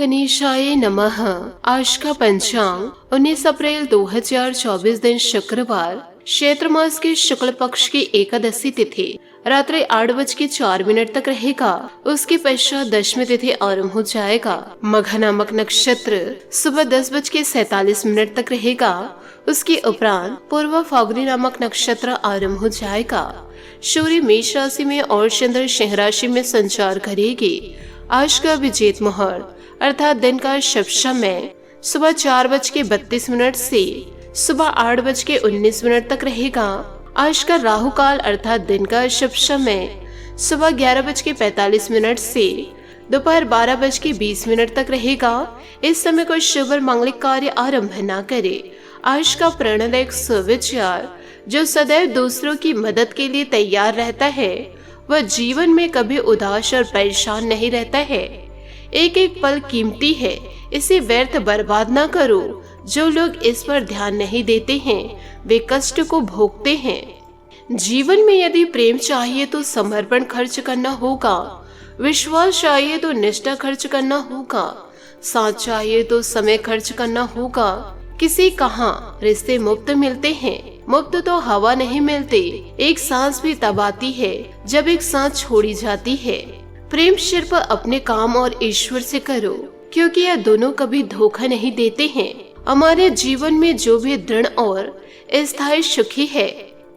गणेशाय नमः। आज का पंचांग 19 अप्रैल 2024 दिन शुक्रवार, चैत्र मास के शुक्ल पक्ष की एकादशी तिथि रात्रि 8:04 तक रहेगा। उसके पश्चात दशमी तिथि आरंभ हो जाएगा। मघा नामक नक्षत्र सुबह 10:47 तक रहेगा। उसके उपरांत पूर्व फाल्गुनी नामक नक्षत्र आरंभ हो जाएगा। सूर्य मेष राशि में और चंद्र सिंह राशि में संचार करेगी। आज का अभिजीत मुहूर्त अर्थात दिन का शुभ समय सुबह 4:32 से सुबह 8:19 तक रहेगा। आज का राहु काल अर्थात दिन का शुभ समय सुबह 11:45 से दोपहर 12:20 तक रहेगा। इस समय कोई शुभ और मांगलिक कार्य आरंभ न करे। आज का प्रणदायक सुविचार, जो सदैव दूसरों की मदद के लिए तैयार रहता है वह जीवन में कभी उदास और परेशान नहीं रहता है। एक एक पल कीमती है, इसे व्यर्थ बर्बाद ना करो। जो लोग इस पर ध्यान नहीं देते हैं वे कष्ट को भोगते हैं। जीवन में यदि प्रेम चाहिए तो समर्पण खर्च करना होगा, विश्वास चाहिए तो निष्ठा खर्च करना होगा, साथ चाहिए तो समय खर्च करना होगा। किसी कहाँ रिश्ते मुफ्त मिलते हैं, मुफ्त तो हवा नहीं मिलते। एक सांस भी तब आती है जब एक सांस छोड़ी जाती है। प्रेम सिर्फ अपने काम और ईश्वर से करो, क्योंकि यह दोनों कभी धोखा नहीं देते हैं। हमारे जीवन में जो भी दृढ़ और स्थायी सुखी है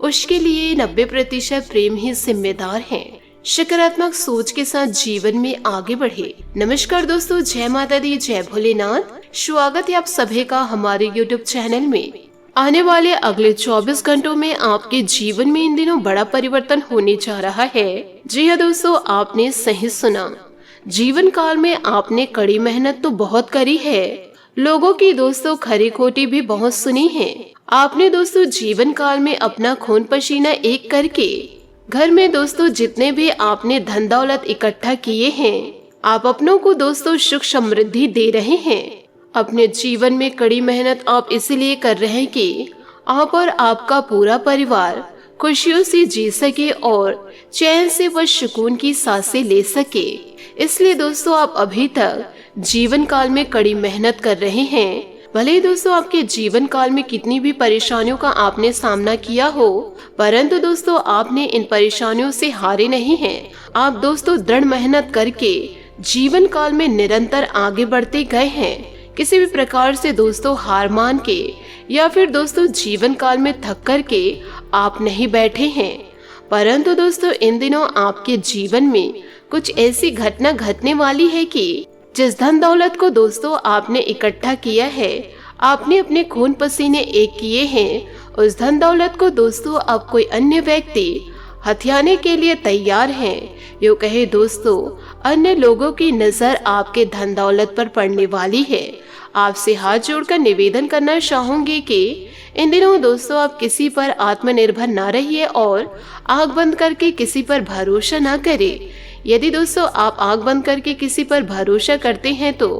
उसके लिए 90% प्रेम ही जिम्मेदार है। सकारात्मक सोच के साथ जीवन में आगे बढ़े। नमस्कार दोस्तों, जय माता दी, जय भोलेनाथ। स्वागत है आप सभी का हमारे YouTube चैनल में। आने वाले अगले 24 घंटों में आपके जीवन में इन दिनों बड़ा परिवर्तन होने जा रहा है। जी हाँ दोस्तों, आपने सही सुना। जीवन काल में आपने कड़ी मेहनत तो बहुत करी है, लोगों की दोस्तों खरी खोटी भी बहुत सुनी है। आपने दोस्तों जीवन काल में अपना खून पसीना एक करके घर में दोस्तों जितने भी आपने धन दौलत इकट्ठा किए हैं, आप अपनों को दोस्तों सुख समृद्धि दे रहे हैं। अपने जीवन में कड़ी मेहनत आप इसलिए कर रहे हैं कि आप और आपका पूरा परिवार खुशियों से जी सके और चैन से वह सुकून की सांसें ले सके। इसलिए दोस्तों आप अभी तक जीवन काल में कड़ी मेहनत कर रहे हैं। भले ही दोस्तों आपके जीवन काल में कितनी भी परेशानियों का आपने सामना किया हो, परंतु दोस्तों आपने इन परेशानियों से हारे नहीं हैं। आप दोस्तों दृढ़ मेहनत करके जीवन काल में निरंतर आगे बढ़ते गए हैं। किसी भी प्रकार से दोस्तों हार मान के या फिर दोस्तों जीवन काल में थक कर के आप नहीं बैठे हैं, परंतु दोस्तों इन दिनों आपके जीवन में कुछ ऐसी घटना घटने वाली है कि जिस धन दौलत को दोस्तों आपने इकट्ठा किया है, आपने अपने खून पसीने एक किए हैं, उस धन दौलत को दोस्तों अब कोई अन्य व्यक्ति हथियाने के लिए तैयार हैं। यूँ कहे दोस्तों अन्य लोगों की नजर आपके धन दौलत पर पड़ने वाली है। आपसे हाथ जोड़कर निवेदन करना चाहूंगी कि इन दिनों दोस्तों आप किसी पर आत्मनिर्भर ना रहिए और आंख बंद करके किसी पर भरोसा ना करें। यदि दोस्तों आप आंख बंद करके किसी पर भरोसा करते हैं तो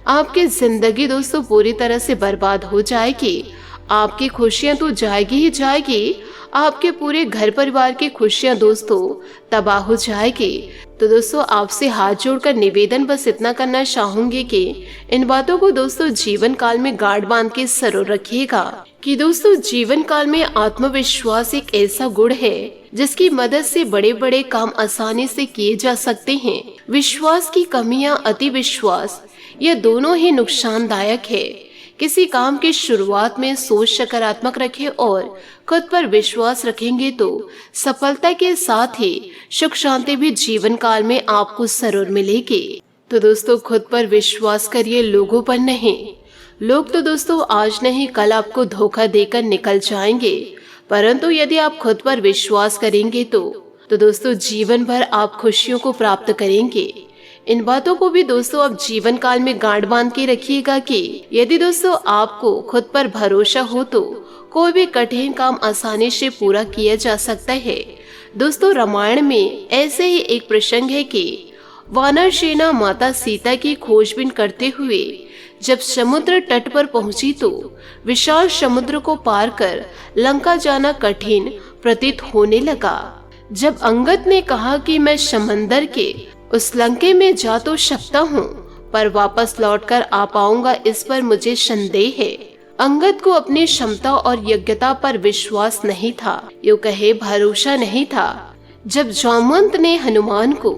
आपकी जिंदगी दोस्तों पूरी तरह से बर्बाद हो जाएगी। आपकी खुशियां तो जाएगी ही जाएगी, आपके पूरे घर परिवार की खुशियां दोस्तों तबाह हो जाएगी। तो दोस्तों आपसे हाथ जोड़कर निवेदन बस इतना करना चाहूंगी कि इन बातों को दोस्तों जीवन काल में गांठ बांध के जरूर रखिएगा कि दोस्तों जीवन काल में आत्मविश्वास एक ऐसा गुण है जिसकी मदद से बड़े बड़े काम आसानी से किए जा सकते हैं। विश्वास की कमी या अति विश्वास ये दोनों ही नुकसानदायक है। किसी काम की शुरुआत में सोच सकारात्मक रखें और खुद पर विश्वास रखेंगे तो सफलता के साथ ही सुख शांति भी जीवन काल में आपको जरूर मिलेगी। तो दोस्तों खुद पर विश्वास करिए, लोगों पर नहीं। लोग तो दोस्तों आज नहीं कल आपको धोखा देकर निकल जाएंगे, परंतु यदि आप खुद पर विश्वास करेंगे तो दोस्तों जीवन भर आप खुशियों को प्राप्त करेंगे। इन बातों को भी दोस्तों आप जीवन काल में गांठ बांध के रखिएगा कि यदि दोस्तों आपको खुद पर भरोसा हो तो कोई भी कठिन काम आसानी से पूरा किया जा सकता है। दोस्तों रामायण में ऐसे ही एक प्रसंग है कि वानर सेना माता सीता की खोजबीन करते हुए जब समुद्र तट पर पहुंची तो विशाल समुद्र को पार कर लंका जाना कठिन प्रतीत होने लगा। जब अंगद ने कहा कि मैं समंदर के उस लंके में जा तो सकता हूँ, पर वापस लौटकर आ पाऊंगा इस पर मुझे संदेह है। अंगद को अपनी क्षमता और योग्यता पर विश्वास नहीं था, यूं कहे भरोसा नहीं था। जब जामवंत ने हनुमान को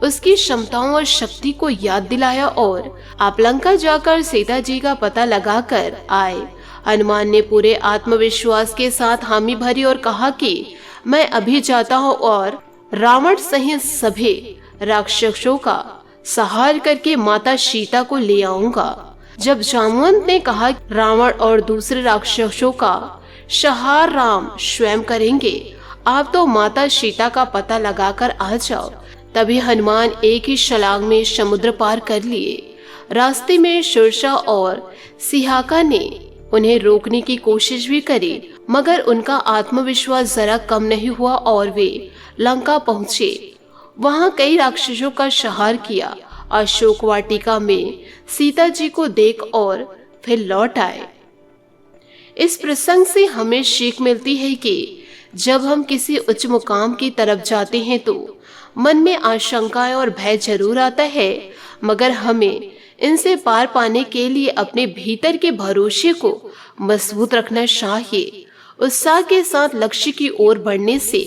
उसकी क्षमताओं और शक्ति को याद दिलाया और आप लंका जाकर सीता जी का पता लगाकर आए, हनुमान ने पूरे आत्मविश्वास के साथ हामी भरी और कहा कि मैं अभी जाता हूँ और रावण सहित सभी राक्षसों का संहार करके माता सीता को ले आऊंगा। जब जामवंत ने कहा रावण और दूसरे राक्षसों का संहार राम स्वयं करेंगे, आप तो माता सीता का पता लगाकर आ जाओ। तभी हनुमान एक ही छलांग में समुद्र पार कर लिए। रास्ते में सुरसा और सिहाका ने उन्हें रोकने की कोशिश भी करी, मगर उनका आत्मविश्वास जरा कम नहीं हुआ और वे लंका पहुँचे। वहाँ कई राक्षसों का संहार किया। अशोक वाटिका में सीता जी को देख और फिर लौट आए। इस प्रसंग से हमें सीख मिलती है कि जब हम किसी उच्च मुकाम की तरफ जाते हैं तो मन में आशंकाएं और भय जरूर आता है, मगर हमें इनसे पार पाने के लिए अपने भीतर के भरोसे को मजबूत रखना चाहिए। उत्साह के साथ लक्ष्य की ओर बढ़ने से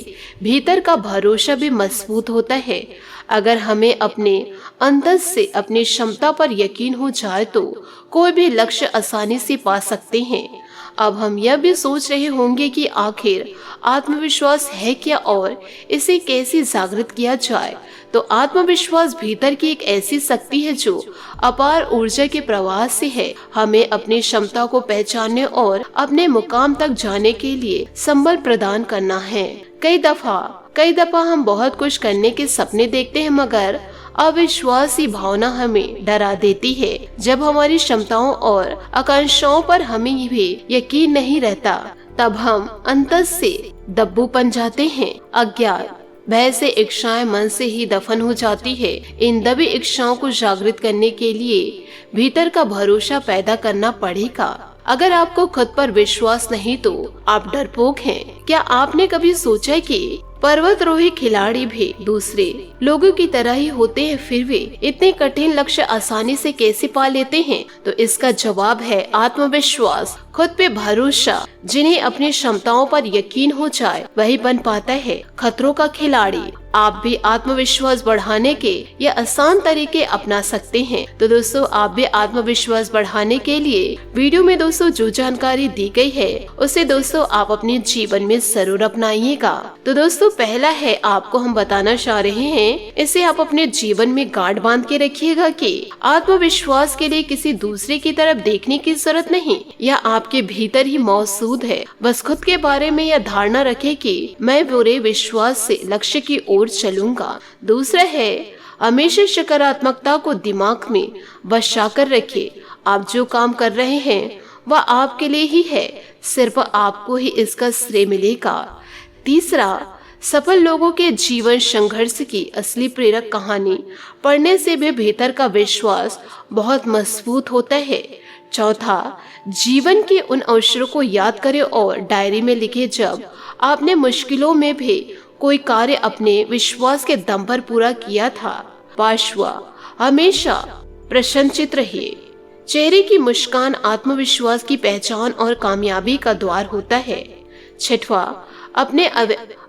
भीतर का भरोसा भी मजबूत होता है। अगर हमें अपने अंदर से अपनी क्षमता पर यकीन हो जाए तो कोई भी लक्ष्य आसानी से पा सकते हैं। अब हम यह भी सोच रहे होंगे कि आखिर आत्मविश्वास है क्या और इसे कैसे जागृत किया जाए। तो आत्मविश्वास भीतर की एक ऐसी शक्ति है जो अपार ऊर्जा के प्रवाह से है। हमें अपनी क्षमता को पहचानने और अपने मुकाम तक जाने के लिए संबल प्रदान करना है। कई दफा हम बहुत कुछ करने के सपने देखते हैं, मगर अविश्वासी भावना हमें डरा देती है। जब हमारी क्षमताओं और आकांक्षाओं पर हमें भी यकीन नहीं रहता, तब हम अंतर से दब्बू बन जाते हैं। अज्ञान भय से इच्छाएं मन से ही दफन हो जाती है। इन दबी इच्छाओं को जागृत करने के लिए भीतर का भरोसा पैदा करना पड़ेगा। अगर आपको खुद पर विश्वास नहीं तो आप डरपोक हैं। क्या आपने कभी सोचा कि पर्वतारोही खिलाड़ी भी दूसरे लोगों की तरह ही होते हैं, फिर वे इतने कठिन लक्ष्य आसानी से कैसे पा लेते हैं? तो इसका जवाब है आत्मविश्वास, खुद पे भरोसा। जिन्हें अपनी क्षमताओं पर यकीन हो जाए वही बन पाता है खतरों का खिलाड़ी। आप भी आत्मविश्वास बढ़ाने के ये आसान तरीके अपना सकते हैं। तो दोस्तों, आप भी आत्मविश्वास बढ़ाने के लिए वीडियो में दोस्तों जो जानकारी दी गई है उसे दोस्तों आप अपने जीवन में जरूर अपनाइएगा। तो दोस्तों, पहला है आपको हम बताना चाह रहे हैं, इसे आप अपने जीवन में गांठ बांध के रखिएगा कि आत्मविश्वास के लिए किसी दूसरे की तरफ देखने की जरूरत नहीं, यह आपके भीतर ही मौजूद है। बस खुद के बारे में यह धारणा रखें कि मैं पूरे विश्वास से लक्ष्य की ओर चलूंगा। दूसरा है हमेशा सकारात्मकता को दिमाग में बसा कर रखिए। आप जो काम कर रहे हैं वह आपके लिए ही है, सिर्फ आपको ही इसका श्रेय मिलेगा। तीसरा, सफल लोगों के जीवन संघर्ष की असली प्रेरक कहानी पढ़ने से भी भीतर का विश्वास बहुत मजबूत होता है। चौथा, जीवन के उन अवसरों को याद करें और डायरी में लिखे जब आपने मुश्किलों में भी कोई कार्य अपने विश्वास के दम पर पूरा किया था। पांचवा, हमेशा प्रसन्नचित्त रहिए। चेहरे की मुस्कान आत्मविश्वास की पहचान और कामयाबी का द्वार होता है। छठवा,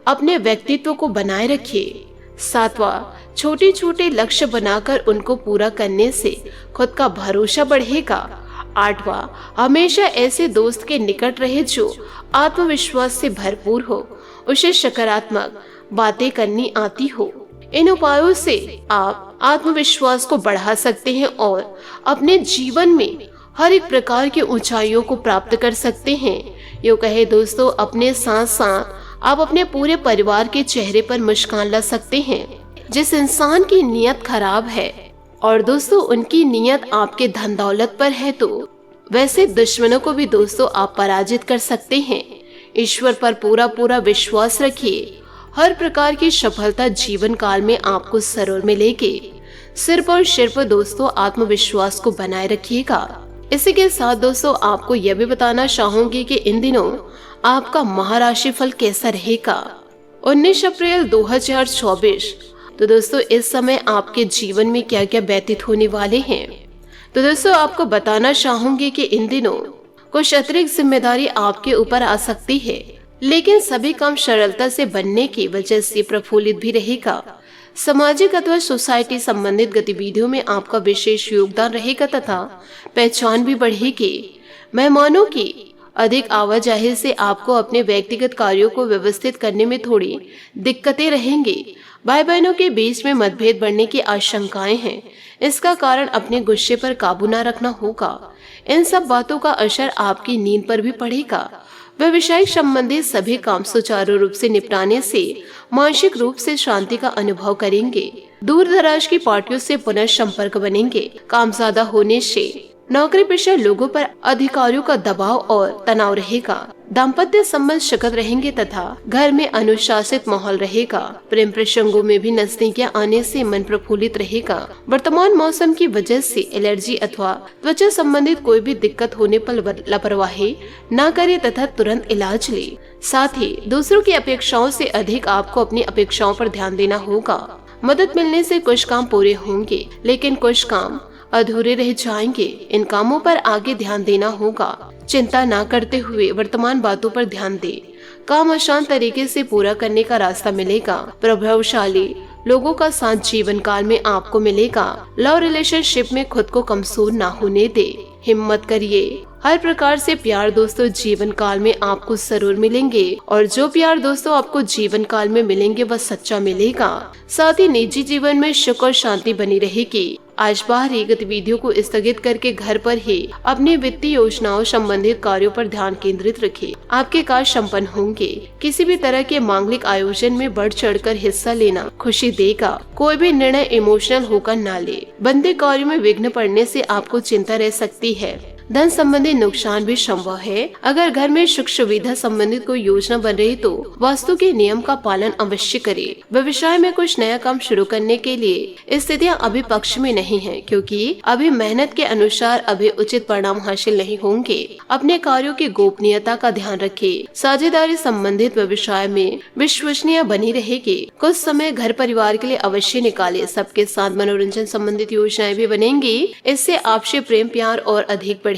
अपने व्यक्तित्व को बनाए रखिए। सातवां, छोटे छोटे लक्ष्य बनाकर उनको पूरा करने से खुद का भरोसा बढ़ेगा। आठवां, हमेशा ऐसे दोस्त के निकट रहे जो आत्मविश्वास से भरपूर हो, उसे सकारात्मक बातें करनी आती हो। इन उपायों से आप आत्मविश्वास को बढ़ा सकते हैं और अपने जीवन में हर एक प्रकार की ऊंचाइयों को प्राप्त कर सकते हैं। यूं कहे दोस्तों, अपने साथ साथ आप अपने पूरे परिवार के चेहरे पर मुस्कान ला सकते हैं। जिस इंसान की नीयत खराब है और दोस्तों उनकी नीयत आपके धन दौलत पर है, तो वैसे दुश्मनों को भी दोस्तों आप पराजित कर सकते हैं। ईश्वर पर पूरा विश्वास रखिए। हर प्रकार की सफलता जीवन काल में आपको जरूर मिलेगी। सिर्फ और सिर्फ दोस्तों आत्मविश्वास को बनाए रखिएगा। इसी के साथ दोस्तों आपको यह भी बताना चाहूंगी कि इन दिनों आपका महाराशि फल कैसा रहेगा। 19 अप्रैल 2024 तो दोस्तों इस समय आपके जीवन में क्या क्या व्यतीत होने वाले हैं। तो दोस्तों आपको बताना चाहूंगी कि इन दिनों कुछ अतिरिक्त जिम्मेदारी आपके ऊपर आ सकती है, लेकिन सभी काम सरलता से बनने की वजह से प्रफुल्लित भी रहेगा। सामाजिक अथवा सोसाइटी संबंधित गतिविधियों में आपका विशेष योगदान रहेगा तथा पहचान भी बढ़ेगी। मेहमानों की अधिक आवाजाही से आपको अपने व्यक्तिगत कार्यों को व्यवस्थित करने में थोड़ी दिक्कतें रहेंगी। भाई बहनों के बीच में मतभेद बढ़ने की आशंकाएं हैं। इसका कारण अपने गुस्से पर काबू न रखना होगा। इन सब बातों का असर आपकी नींद पर भी पड़ेगा। व्यवसायिक संबंधित सभी काम सुचारू रूप से निपटाने से मानसिक रूप से शांति का अनुभव करेंगे। दूर दराज की पार्टियों से पुनः संपर्क बनेंगे। काम ज्यादा होने से नौकरी पेशा लोगों पर अधिकारियों का दबाव और तनाव रहेगा। दाम्पत्य संबंध सुखद रहेंगे तथा घर में अनुशासित माहौल रहेगा। प्रेम प्रसंगों में भी नजदीकियां आने से मन प्रफुल्लित रहेगा। वर्तमान मौसम की वजह से एलर्जी अथवा त्वचा संबंधित कोई भी दिक्कत होने पर लापरवाही न करे तथा तुरंत इलाज ले। साथ ही दूसरों की अपेक्षाओं से अधिक आपको अपनी अपेक्षाओं पर ध्यान देना होगा। मदद मिलने से कुछ काम पूरे होंगे, लेकिन कुछ काम अधूरे रह जाएंगे। इन कामों पर आगे ध्यान देना होगा। चिंता ना करते हुए वर्तमान बातों पर ध्यान दे। काम आसान तरीके से पूरा करने का रास्ता मिलेगा। प्रभावशाली लोगों का साथ जीवन काल में आपको मिलेगा। लव रिलेशनशिप में खुद को कमजोर ना होने दे। हिम्मत करिए। हर प्रकार से प्यार दोस्तों जीवन काल में आपको जरूर मिलेंगे, और जो प्यार दोस्तों आपको जीवन काल में मिलेंगे वह सच्चा मिलेगा। साथ ही निजी जीवन में सुख और शांति बनी रहेगी। आज बाहरी गतिविधियों को स्थगित करके घर पर ही अपनी वित्तीय योजनाओं संबंधित कार्यों पर ध्यान केंद्रित रखें। आपके कार्य संपन्न होंगे। किसी भी तरह के मांगलिक आयोजन में बढ़ चढ़कर हिस्सा लेना खुशी देगा। कोई भी निर्णय इमोशनल होकर ना ले। बंदे कार्यों में विघ्न पड़ने से आपको चिंता रह सकती है। धन संबंधी नुकसान भी संभव है। अगर घर में सुख सुविधा संबंधित कोई योजना बन रही तो वास्तु के नियम का पालन अवश्य करें। व्यवसाय में कुछ नया काम शुरू करने के लिए स्थितियां अभी पक्ष में नहीं है, क्योंकि अभी मेहनत के अनुसार अभी उचित परिणाम हासिल नहीं होंगे। अपने कार्यों की गोपनीयता का ध्यान रखें। साझेदारी संबंधित व्यवसाय में विश्वसनीय बनी रहेगी। कुछ समय घर परिवार के लिए अवश्य निकाले। सबके साथ मनोरंजन संबंधित योजनाएं भी बनेंगी। इससे आपसे प्रेम प्यार और अधिक बढ़ेगा।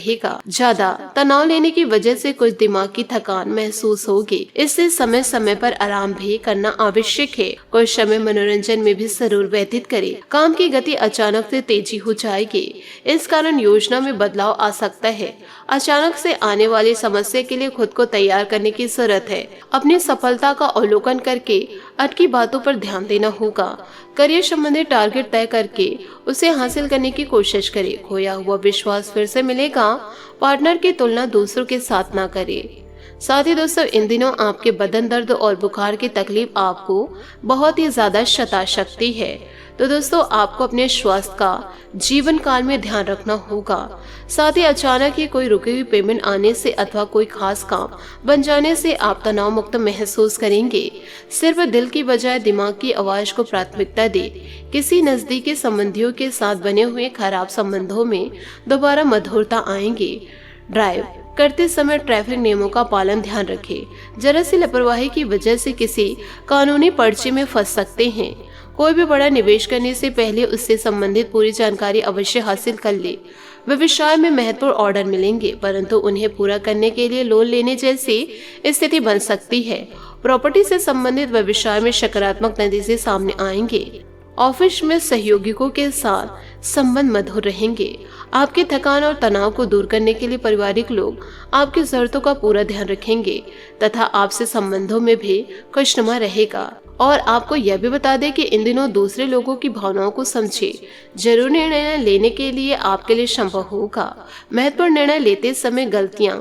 ज्यादा तनाव लेने की वजह से कुछ दिमाग की थकान महसूस होगी। इससे समय समय पर आराम भी करना आवश्यक है। कुछ समय मनोरंजन में भी जरूर व्यतीत करें। काम की गति अचानक से तेजी हो जाएगी। इस कारण योजना में बदलाव आ सकता है। अचानक से आने वाली समस्या के लिए खुद को तैयार करने की जरूरत है। अपनी सफलता का अवलोकन करके अटकी बातों पर ध्यान देना होगा। करियर संबंधी टारगेट तय करके उसे हासिल करने की कोशिश करें। खोया हुआ विश्वास फिर से मिलेगा। पार्टनर की तुलना दूसरों के साथ ना करें। साथ ही दोस्तों इन दिनों आपके बदन दर्द और बुखार की तकलीफ आपको बहुत ही ज्यादा सता सकती है। तो दोस्तों आपको अपने स्वास्थ्य का जीवन काल में ध्यान रखना होगा। साथ ही अचानक ही कोई रुकी हुई पेमेंट आने से अथवा कोई खास काम बन जाने से आप तनाव मुक्त महसूस करेंगे। सिर्फ दिल की बजाय दिमाग की आवाज को प्राथमिकता दे। किसी नजदीकी संबंधियों के साथ बने हुए खराब संबंधों में दोबारा मधुरता आएंगी। ड्राइव करते समय ट्रैफिक नियमों का पालन ध्यान रखें। जरा सी लापरवाही की वजह से किसी कानूनी पर्चे में फंस सकते हैं। कोई भी बड़ा निवेश करने से पहले उससे संबंधित पूरी जानकारी अवश्य हासिल कर ले। व्यवसाय में महत्वपूर्ण ऑर्डर मिलेंगे, परंतु उन्हें पूरा करने के लिए लोन लेने जैसी स्थिति बन सकती है। प्रॉपर्टी से संबंधित व्यवसाय में सकारात्मक नतीजे सामने आएंगे। ऑफिस में सहयोगियों के साथ संबंध मधुर रहेंगे। आपकी थकान और तनाव को दूर करने के लिए पारिवारिक लोग आपकी जरूरतों का पूरा ध्यान रखेंगे तथा आपसे संबंधों में भी खुशनुमा रहेगा। और आपको यह भी बता दें कि इन दिनों दूसरे लोगों की भावनाओं को समझे। जरूरी निर्णय लेने के लिए आपके लिए संभव होगा। महत्वपूर्ण निर्णय लेते समय गलतियां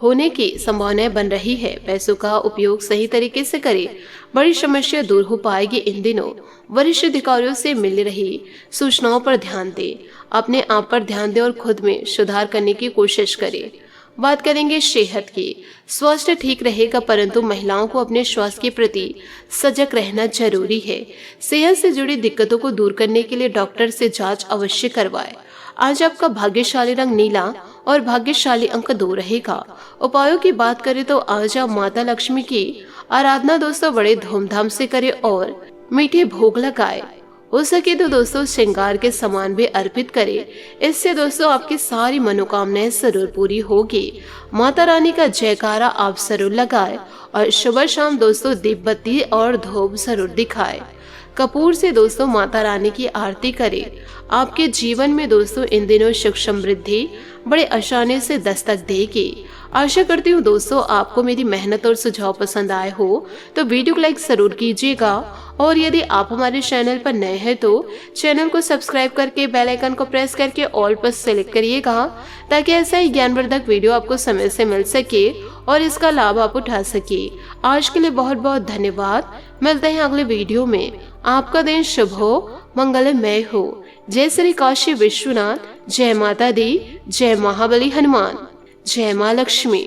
होने की संभावनाएं बन रही है। पैसों का उपयोग सही तरीके से करें। बड़ी समस्या दूर हो पाएगी। इन दिनों वरिष्ठ अधिकारियों से मिल रही सूचनाओं पर ध्यान दें। अपने आप पर ध्यान दें और खुद में सुधार करने की कोशिश करें। बात करेंगे सेहत की। स्वास्थ्य ठीक रहेगा, परंतु महिलाओं को अपने स्वास्थ्य के प्रति सजग रहना जरूरी है। सेहत से जुड़ी दिक्कतों को दूर करने के लिए डॉक्टर से जांच अवश्य करवाएं। आज आपका भाग्यशाली रंग नीला और भाग्यशाली अंक 2 रहेगा। उपायों की बात करें तो आज आप माता लक्ष्मी की आराधना दोस्तों बड़े धूमधाम से करें और मीठे भोग लगाए, हो सके तो दोस्तों श्रृंगार के सामान भी अर्पित करें। इससे दोस्तों आपकी सारी मनोकामनाएं जरूर पूरी होगी। माता रानी का जयकारा आप जरूर लगाए और सुबह शाम दोस्तों दीप बत्ती और धूप जरूर दिखाए। कपूर से दोस्तों माता रानी की आरती करें। आपके जीवन में दोस्तों इन दिनों सुख समृद्धि बड़े आसानी से दस्तक देगी। आशा करती हूँ दोस्तों आपको मेरी मेहनत और सुझाव पसंद आए हो तो वीडियो को लाइक जरूर कीजिएगा और यदि आप हमारे चैनल पर नए हैं तो चैनल को सब्सक्राइब करके बेल आइकन को प्रेस करके ऑल पर सेलेक्ट करिएगा ताकि ऐसा ही ज्ञानवर्धक वीडियो आपको समय से मिल सके और इसका लाभ आप उठा सके। आज के लिए बहुत बहुत धन्यवाद। मिलते हैं अगले वीडियो में। आपका दिन शुभ हो, मंगलमय हो। जय श्री काशी विश्वनाथ, जय माता दी, जय महाबली हनुमान, जय माँ लक्ष्मी।